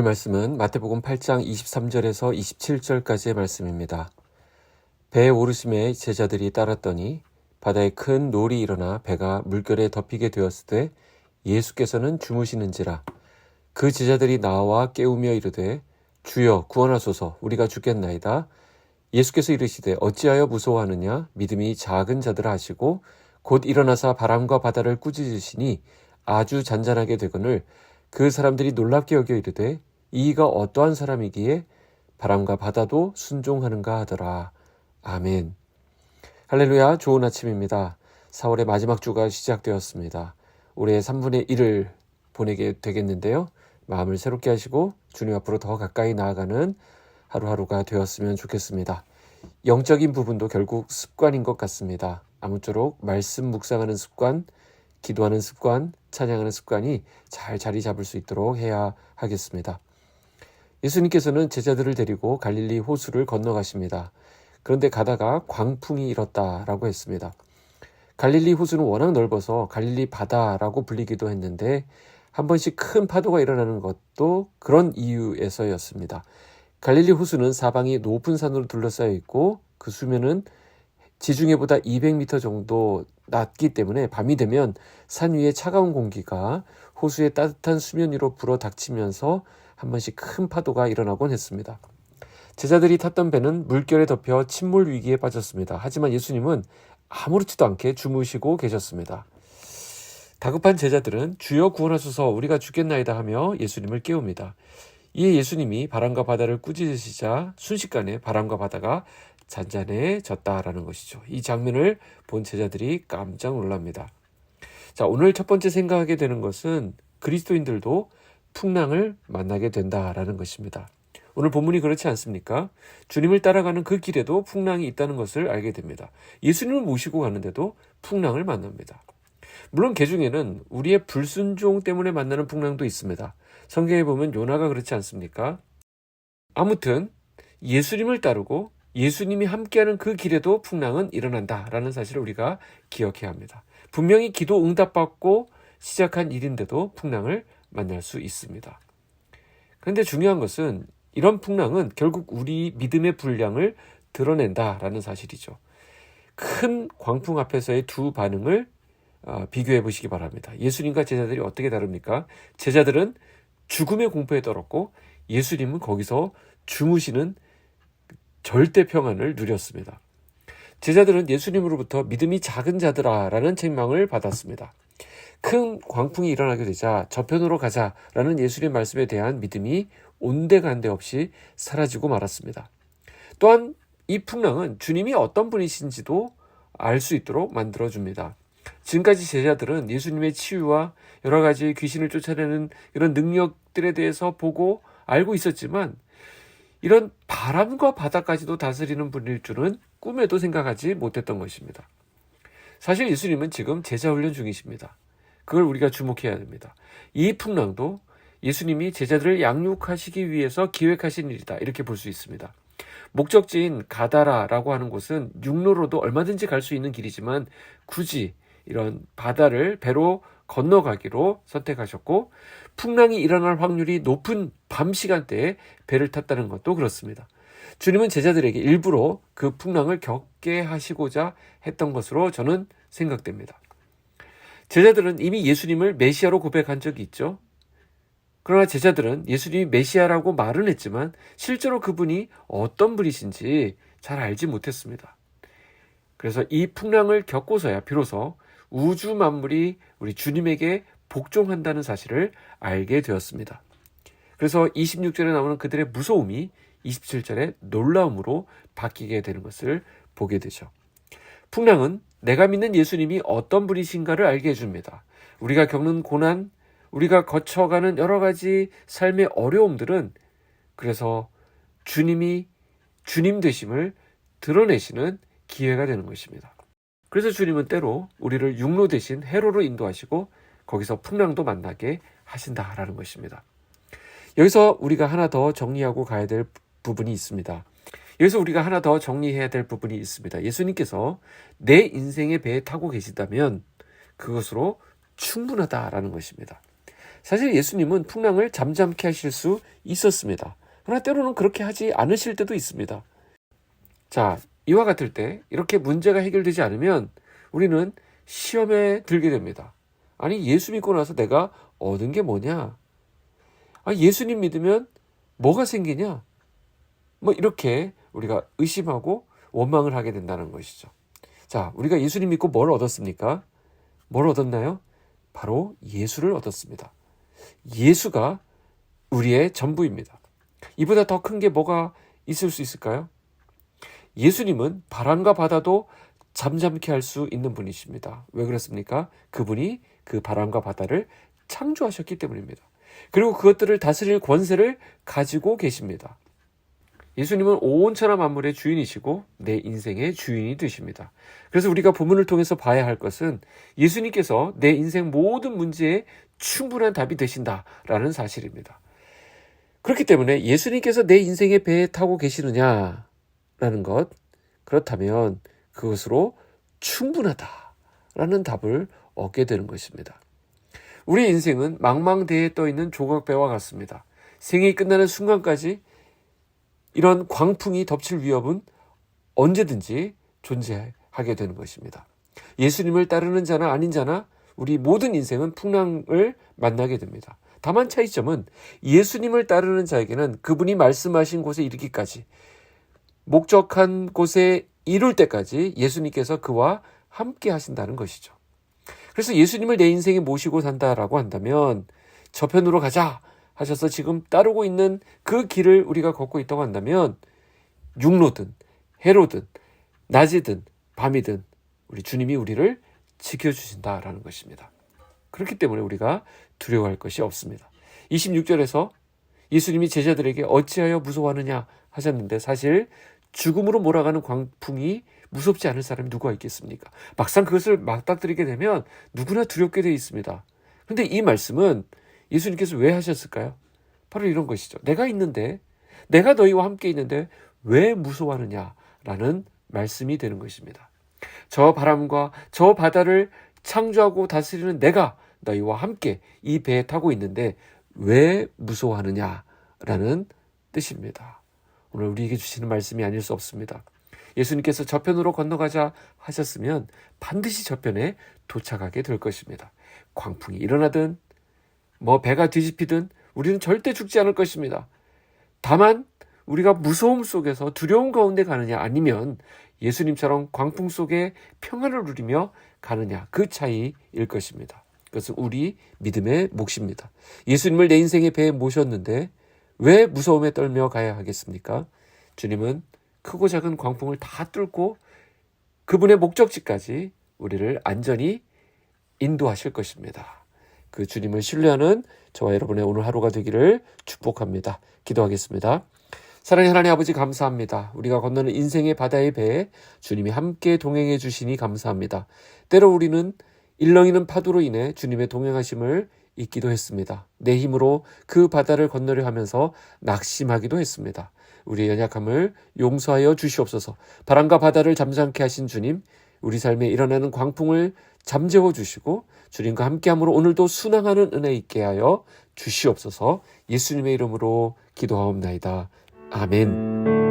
오늘 말씀은 마태복음 8장 23절에서 27절까지의 말씀입니다. 배에 오르심에 제자들이 따랐더니 바다에 큰 놀이 일어나 배가 물결에 덮이게 되었을 때 예수께서는 주무시는지라. 그 제자들이 나와 깨우며 이르되 주여 구원하소서, 우리가 죽겠나이다. 예수께서 이르시되 어찌하여 무서워하느냐, 믿음이 작은 자들아 하시고 곧 일어나사 바람과 바다를 꾸짖으시니 아주 잔잔하게 되거늘 그 사람들이 놀랍게 여겨 이르되 이가 어떠한 사람이기에 바람과 바다도 순종하는가 하더라. 아멘. 할렐루야. 좋은 아침입니다. 4월의 마지막 주가 시작되었습니다. 올해 3분의 1을 보내게 되겠는데요. 마음을 새롭게 하시고 주님 앞으로 더 가까이 나아가는 하루하루가 되었으면 좋겠습니다. 영적인 부분도 결국 습관인 것 같습니다. 아무쪼록 말씀 묵상하는 습관, 기도하는 습관, 찬양하는 습관이 잘 자리 잡을 수 있도록 해야 하겠습니다. 예수님께서는 제자들을 데리고 갈릴리 호수를 건너가십니다. 그런데 가다가 광풍이 일었다라고 했습니다. 갈릴리 호수는 워낙 넓어서 갈릴리 바다라고 불리기도 했는데 한 번씩 큰 파도가 일어나는 것도 그런 이유에서였습니다. 갈릴리 호수는 사방이 높은 산으로 둘러싸여 있고 그 수면은 지중해보다 200m 정도 낮기 때문에 밤이 되면 산 위에 차가운 공기가 호수의 따뜻한 수면 위로 불어 닥치면서 한 번씩 큰 파도가 일어나곤 했습니다. 제자들이 탔던 배는 물결에 덮여 침몰 위기에 빠졌습니다. 하지만 예수님은 아무렇지도 않게 주무시고 계셨습니다. 다급한 제자들은 주여 구원하소서, 우리가 죽겠나이다 하며 예수님을 깨웁니다. 이에 예수님이 바람과 바다를 꾸짖으시자 순식간에 바람과 바다가 잔잔해졌다라는 것이죠. 이 장면을 본 제자들이 깜짝 놀랍니다. 자, 오늘 첫 번째 생각하게 되는 것은 그리스도인들도 풍랑을 만나게 된다라는 것입니다. 오늘 본문이 그렇지 않습니까? 주님을 따라가는 그 길에도 풍랑이 있다는 것을 알게 됩니다. 예수님을 모시고 가는데도 풍랑을 만납니다. 물론 그중에는 우리의 불순종 때문에 만나는 풍랑도 있습니다. 성경에 보면 요나가 그렇지 않습니까? 아무튼 예수님을 따르고 예수님이 함께하는 그 길에도 풍랑은 일어난다라는 사실을 우리가 기억해야 합니다. 분명히 기도 응답받고 시작한 일인데도 풍랑을 만날 수 있습니다. 그런데 중요한 것은 이런 풍랑은 결국 우리 믿음의 분량을 드러낸다라는 사실이죠. 큰 광풍 앞에서의 두 반응을 비교해 보시기 바랍니다. 예수님과 제자들이 어떻게 다릅니까? 제자들은 죽음의 공포에 떨었고 예수님은 거기서 주무시는 절대 평안을 누렸습니다. 제자들은 예수님으로부터 믿음이 작은 자들아라는 책망을 받았습니다. 큰 광풍이 일어나게 되자 저편으로 가자라는 예수님의 말씀에 대한 믿음이 온데간데 없이 사라지고 말았습니다. 또한 이 풍랑은 주님이 어떤 분이신지도 알 수 있도록 만들어줍니다. 지금까지 제자들은 예수님의 치유와 여러 가지 귀신을 쫓아내는 이런 능력들에 대해서 보고 알고 있었지만 이런 바람과 바다까지도 다스리는 분일 줄은 꿈에도 생각하지 못했던 것입니다. 사실 예수님은 지금 제자훈련 중이십니다. 그걸 우리가 주목해야 됩니다. 이 풍랑도 예수님이 제자들을 양육하시기 위해서 기획하신 일이다, 이렇게 볼 수 있습니다. 목적지인 가다라라고 하는 곳은 육로로도 얼마든지 갈 수 있는 길이지만 굳이 이런 바다를 배로 건너가기로 선택하셨고 풍랑이 일어날 확률이 높은 밤 시간대에 배를 탔다는 것도 그렇습니다. 주님은 제자들에게 일부러 그 풍랑을 겪게 하시고자 했던 것으로 저는 생각됩니다. 제자들은 이미 예수님을 메시아로 고백한 적이 있죠. 그러나 제자들은 예수님이 메시아라고 말은 했지만 실제로 그분이 어떤 분이신지 잘 알지 못했습니다. 그래서 이 풍랑을 겪고서야 비로소 우주 만물이 우리 주님에게 복종한다는 사실을 알게 되었습니다. 그래서 26절에 나오는 그들의 무서움이 27절에 놀라움으로 바뀌게 되는 것을 보게 되죠. 풍랑은 내가 믿는 예수님이 어떤 분이신가를 알게 해줍니다. 우리가 겪는 고난, 우리가 거쳐가는 여러 가지 삶의 어려움들은 그래서 주님이 주님 되심을 드러내시는 기회가 되는 것입니다. 그래서 주님은 때로 우리를 육로 대신 해로로 인도하시고 거기서 풍랑도 만나게 하신다라는 것입니다. 여기서 우리가 하나 더 정리하고 가야 될 부분이 있습니다. 여기서 우리가 하나 더 정리해야 될 부분이 있습니다. 예수님께서 내 인생의 배에 타고 계시다면 그것으로 충분하다라는 것입니다. 사실 예수님은 풍랑을 잠잠케 하실 수 있었습니다. 그러나 때로는 그렇게 하지 않으실 때도 있습니다. 자, 이와 같을 때 이렇게 문제가 해결되지 않으면 우리는 시험에 들게 됩니다. 아니, 예수 믿고 나서 내가 얻은 게 뭐냐? 예수님 믿으면 뭐가 생기냐? 이렇게 우리가 의심하고 원망을 하게 된다는 것이죠. 자, 우리가 예수님 믿고 뭘 얻었습니까? 뭘 얻었나요? 바로 예수를 얻었습니다. 예수가 우리의 전부입니다. 이보다 더 큰 게 뭐가 있을 수 있을까요? 예수님은 바람과 바다도 잠잠케 할 수 있는 분이십니다. 왜 그렇습니까? 그분이 그 바람과 바다를 창조하셨기 때문입니다. 그리고 그것들을 다스릴 권세를 가지고 계십니다. 예수님은 온 천하 만물의 주인이시고 내 인생의 주인이 되십니다. 그래서 우리가 본문을 통해서 봐야 할 것은 예수님께서 내 인생 모든 문제에 충분한 답이 되신다라는 사실입니다. 그렇기 때문에 예수님께서 내 인생의 배에 타고 계시느냐라는 것, 그렇다면 그것으로 충분하다라는 답을 얻게 되는 것입니다. 우리 인생은 망망대해에 떠있는 조각배와 같습니다. 생이 끝나는 순간까지 이런 광풍이 덮칠 위협은 언제든지 존재하게 되는 것입니다. 예수님을 따르는 자나 아닌 자나 우리 모든 인생은 풍랑을 만나게 됩니다. 다만 차이점은 예수님을 따르는 자에게는 그분이 말씀하신 곳에 이르기까지, 목적한 곳에 이룰 때까지 예수님께서 그와 함께 하신다는 것이죠. 그래서 예수님을 내 인생에 모시고 산다라고 한다면 저편으로 가자 하셔서 지금 따르고 있는 그 길을 우리가 걷고 있다고 한다면 육로든 해로든 낮이든 밤이든 우리 주님이 우리를 지켜주신다라는 것입니다. 그렇기 때문에 우리가 두려워할 것이 없습니다. 26절에서 예수님이 제자들에게 어찌하여 무서워하느냐 하셨는데, 사실 죽음으로 몰아가는 광풍이 무섭지 않을 사람이 누가 있겠습니까? 막상 그것을 맞닥뜨리게 되면 누구나 두렵게 되어 있습니다. 그런데 이 말씀은 예수님께서 왜 하셨을까요? 바로 이런 것이죠. 내가 있는데, 내가 너희와 함께 있는데 왜 무서워하느냐라는 말씀이 되는 것입니다. 저 바람과 저 바다를 창조하고 다스리는 내가 너희와 함께 이 배에 타고 있는데 왜 무서워하느냐라는 뜻입니다. 오늘 우리에게 주시는 말씀이 아닐 수 없습니다. 예수님께서 저편으로 건너가자 하셨으면 반드시 저편에 도착하게 될 것입니다. 광풍이 일어나든 배가 뒤집히든 우리는 절대 죽지 않을 것입니다. 다만 우리가 무서움 속에서 두려움 가운데 가느냐, 아니면 예수님처럼 광풍 속에 평안을 누리며 가느냐, 그 차이일 것입니다. 그것은 우리 믿음의 몫입니다. 예수님을 내 인생의 배에 모셨는데 왜 무서움에 떨며 가야 하겠습니까? 주님은 크고 작은 광풍을 다 뚫고 그분의 목적지까지 우리를 안전히 인도하실 것입니다. 그 주님을 신뢰하는 저와 여러분의 오늘 하루가 되기를 축복합니다. 기도하겠습니다. 사랑의 하나님 아버지, 감사합니다. 우리가 건너는 인생의 바다의 배에 주님이 함께 동행해 주시니 감사합니다. 때로 우리는 일렁이는 파도로 인해 주님의 동행하심을 잊기도 했습니다. 내 힘으로 그 바다를 건너려 하면서 낙심하기도 했습니다. 우리의 연약함을 용서하여 주시옵소서. 바람과 바다를 잠잠케 하신 주님, 우리 삶에 일어나는 광풍을 잠재워 주시고 주님과 함께함으로 오늘도 순항하는 은혜 있게 하여 주시옵소서. 예수님의 이름으로 기도하옵나이다. 아멘.